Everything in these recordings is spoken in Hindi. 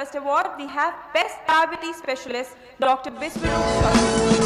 first award, we have Best Diabetes Specialist, Dr. Biswaroop Chaudhary.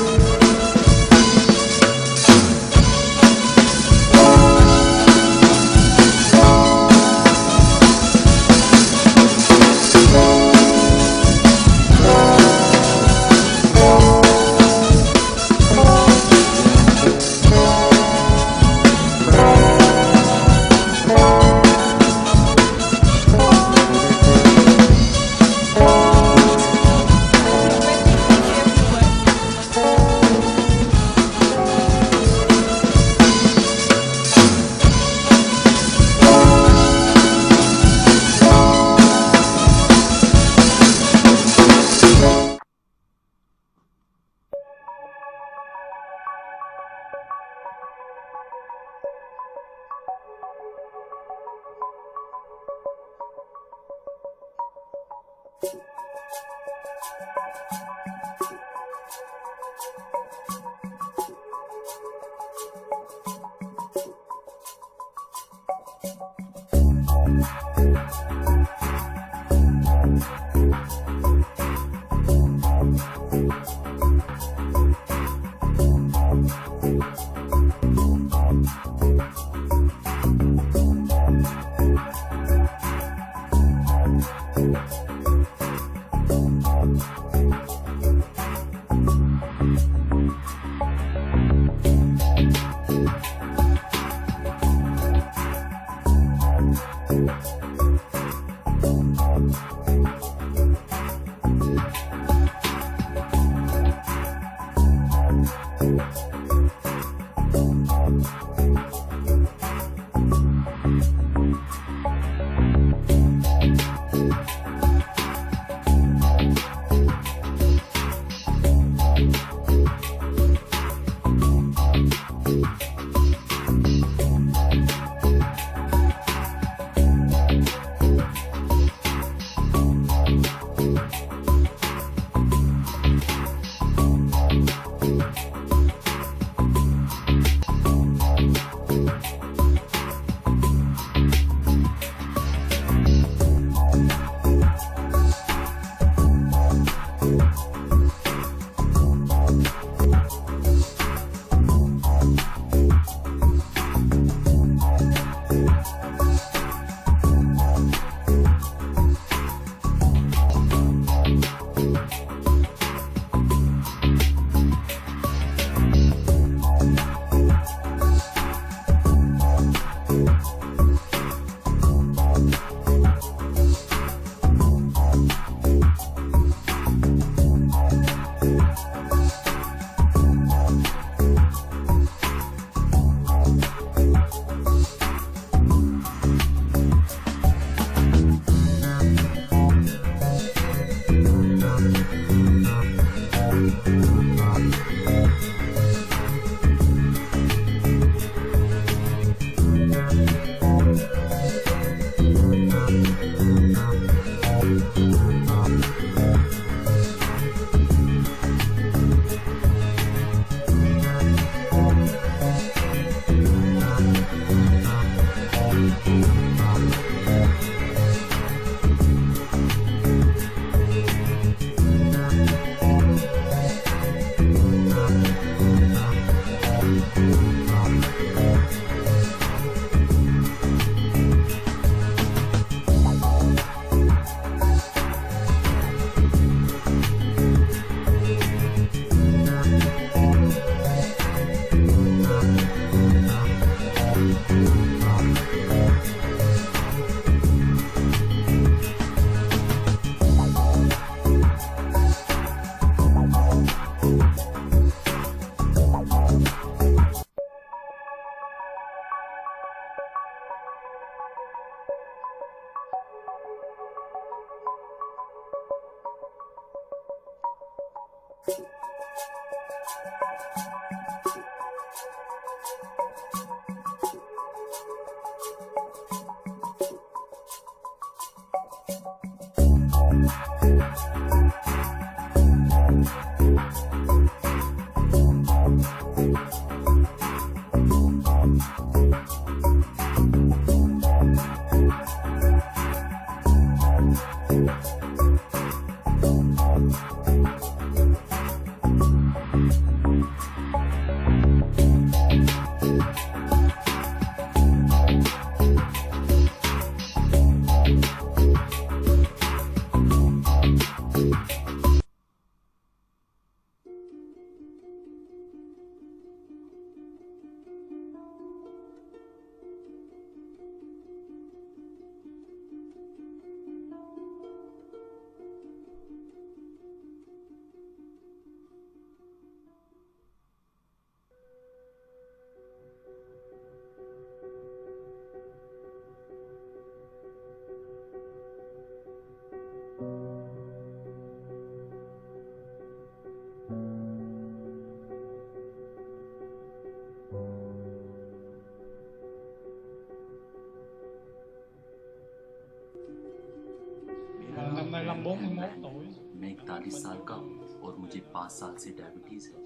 41 tuổi. मैं 41 साल का हूँ और मुझे 5 साल से डायबिटीज है।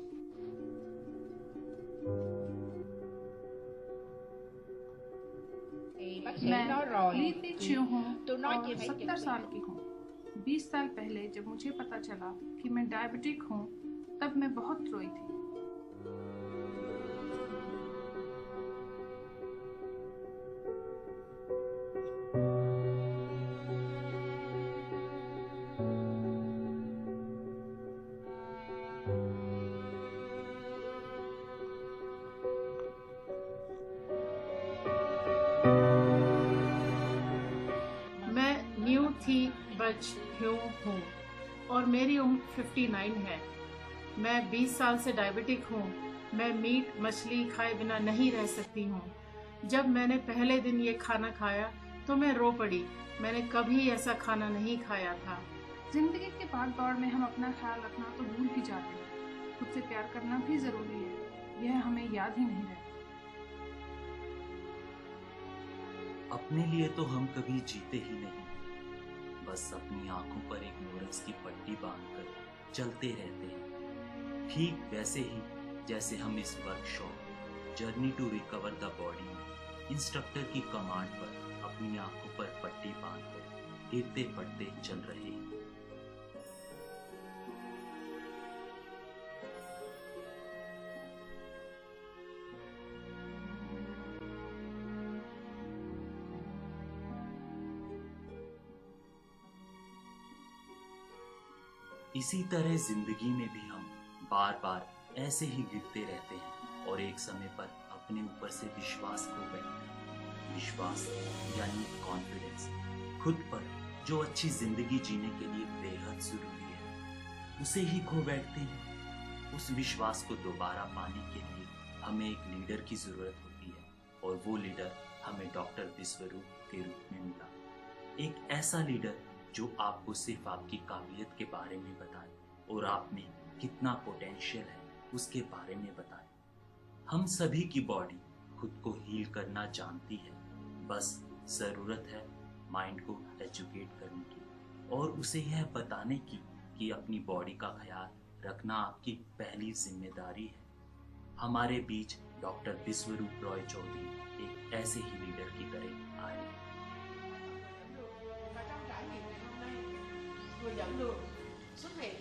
मैं लीती च्यू हूँ और 70 साल की हूँ। 20 साल पहले जब मुझे पता चला कि मैं डायबिटिक हूँ तब मैं बहुत रोई थी। मैं न्यू थी बच ह्यू हूँ और मेरी उम्र 59 है। मैं 20 साल से डायबिटिक हूँ। मैं मीट मछली खाए बिना नहीं रह सकती हूँ। जब मैंने पहले दिन ये खाना खाया तो मैं रो पड़ी। मैंने कभी ऐसा खाना नहीं खाया था। जिंदगी के भाग दौड़ में हम अपना ख्याल रखना तो भूल ही जाते हैं। खुद से प्यार करना भी जरूरी है, यह हमें याद ही नहीं रहता। अपने लिए तो हम कभी जीते ही नहीं, बस अपनी आंखों पर एक नूडल्स की पट्टी बांधकर चलते रहते हैं। ठीक वैसे ही जैसे हम इस workshop journey to recover the body में इंस्ट्रक्टर की कमांड पर अपनी आंखों पर पट्टी बांधकर गिरते पड़ते चल रहे हैं। इसी तरह जिंदगी में भी हम बार बार ऐसे ही गिरते रहते हैं और एक समय पर अपने ऊपर से विश्वास खो बैठते हैं। विश्वास यानी कॉन्फिडेंस, खुद पर जो अच्छी जिंदगी जीने के लिए बेहद जरूरी है, उसे ही खो बैठते हैं। उस विश्वास को दोबारा पाने के लिए हमें एक लीडर की जरूरत होती है और वो लीडर हमें डॉक्टर विश्वरूप के रूप में मिला। एक ऐसा लीडर जो आपको सिर्फ आपकी काबिलियत के बारे में बताए और आप में कितना पोटेंशियल है उसके बारे में बताए। हम सभी की बॉडी खुद को हील करना जानती है, बस जरूरत है माइंड को एजुकेट करने की और उसे यह बताने की कि अपनी बॉडी का ख्याल रखना आपकी पहली जिम्मेदारी है। हमारे बीच डॉक्टर विश्वरूप रॉय चौधरी एक ऐसे ही लीडर की तरह आए। Người dẫn đường xuất hiện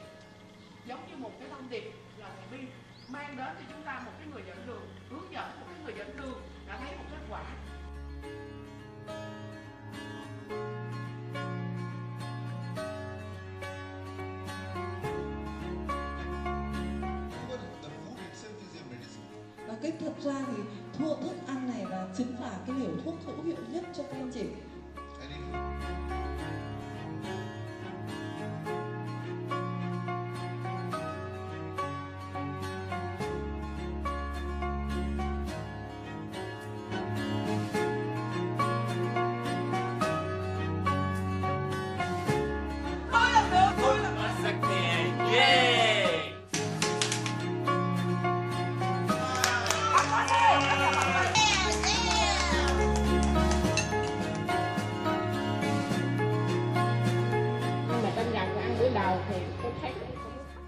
giống như một cái thông điệp là thầy Vi mang đến cho chúng ta một cái người dẫn đường, hướng dẫn một cái người dẫn đường đã thấy một kết quả. Và cách thật ra thì thức ăn này là chính là cái liều thuốc hữu hiệu nhất cho các anh chị.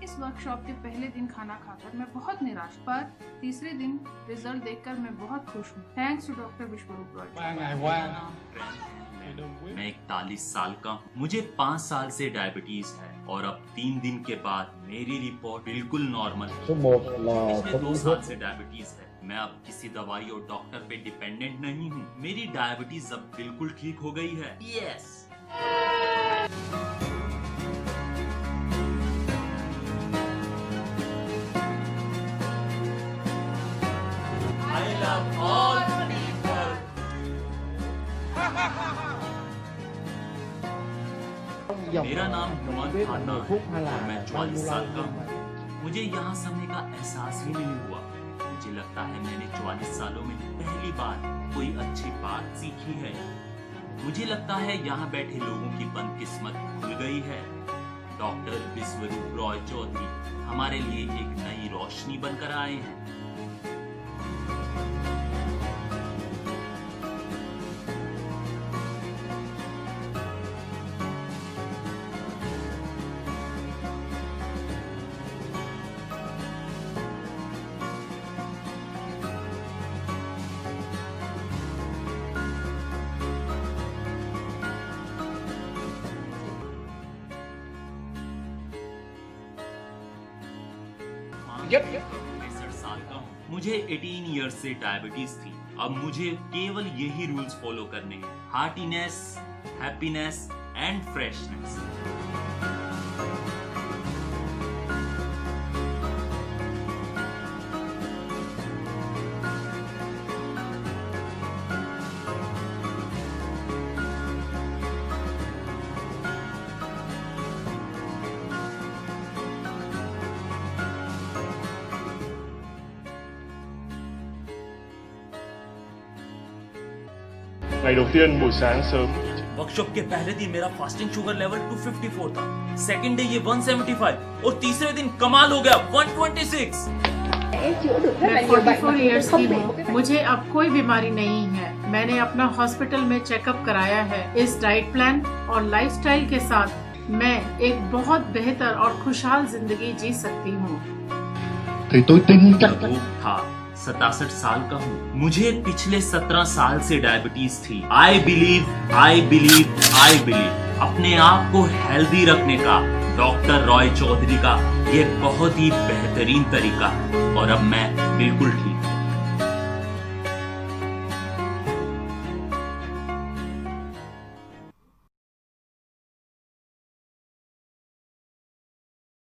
इस वर्कशॉप के पहले दिन खाना खाकर मैं बहुत निराश, पर तीसरे दिन रिजल्ट देखकर मैं बहुत खुश हूँ। Thanks to doctor Biswaroop Roy. 3 ngày qua मैं 41 साल का हूँ। मुझे 5 साल से डायबिटीज है और अब 3 दिन के बाद मेरी रिपोर्ट बिल्कुल नॉर्मल है। số 1 là पिछले 2 साल से डायबिटीज है। मैं अब किसी दवाई और डॉक्टर पे डिपेंडेंट नहीं हूँ। मेरी डायबिटीज अब बिल्कुल ठीक हो गई है। Yes. I love all people. मेरा नाम हुमान खाना है और मैं 44 साल का हूँ। मुझे यहाँ समय का एहसास ही नहीं हुआ। मुझे लगता है मैंने 44 सालों में पहली बार कोई अच्छी बात सीखी है। मुझे लगता है यहाँ बैठे लोगों की बदकिस्मत खुल गई है। डॉक्टर विश्वरूप रॉय चौधरी हमारे लिए एक नई रोशनी बनकर आए हैं। Yep. 63 साल का हूँ, मुझे 18 ईयर्स से डायबिटीज थी। अब मुझे केवल यही रूल्स फॉलो करने हैं, heartiness, happiness and freshness. Ngày đầu tiên buổi sáng sớm workshop के पहले दिन मेरा फास्टिंग शुगर लेवल 254 था, सेकंड डे ये 175 और तीसरे दिन कमाल हो गया 126। मैं 44 इयर्स की हूँ, मुझे अब कोई बीमारी नहीं है। मैंने अपना हॉस्पिटल में चेकअप कराया है। इस डाइट प्लान और लाइफस्टाइल के साथ मैं एक बहुत बेहतर और खुशहाल जिंदगी जी सकती हूँ। thì tôi tin chắc वो था 67 साल का हूँ, मुझे पिछले 17 साल से डायबिटीज थी। आई बिलीव अपने आप को हेल्दी रखने का डॉक्टर रॉय चौधरी का ये बहुत ही बेहतरीन तरीका है और अब मैं बिल्कुल ठीक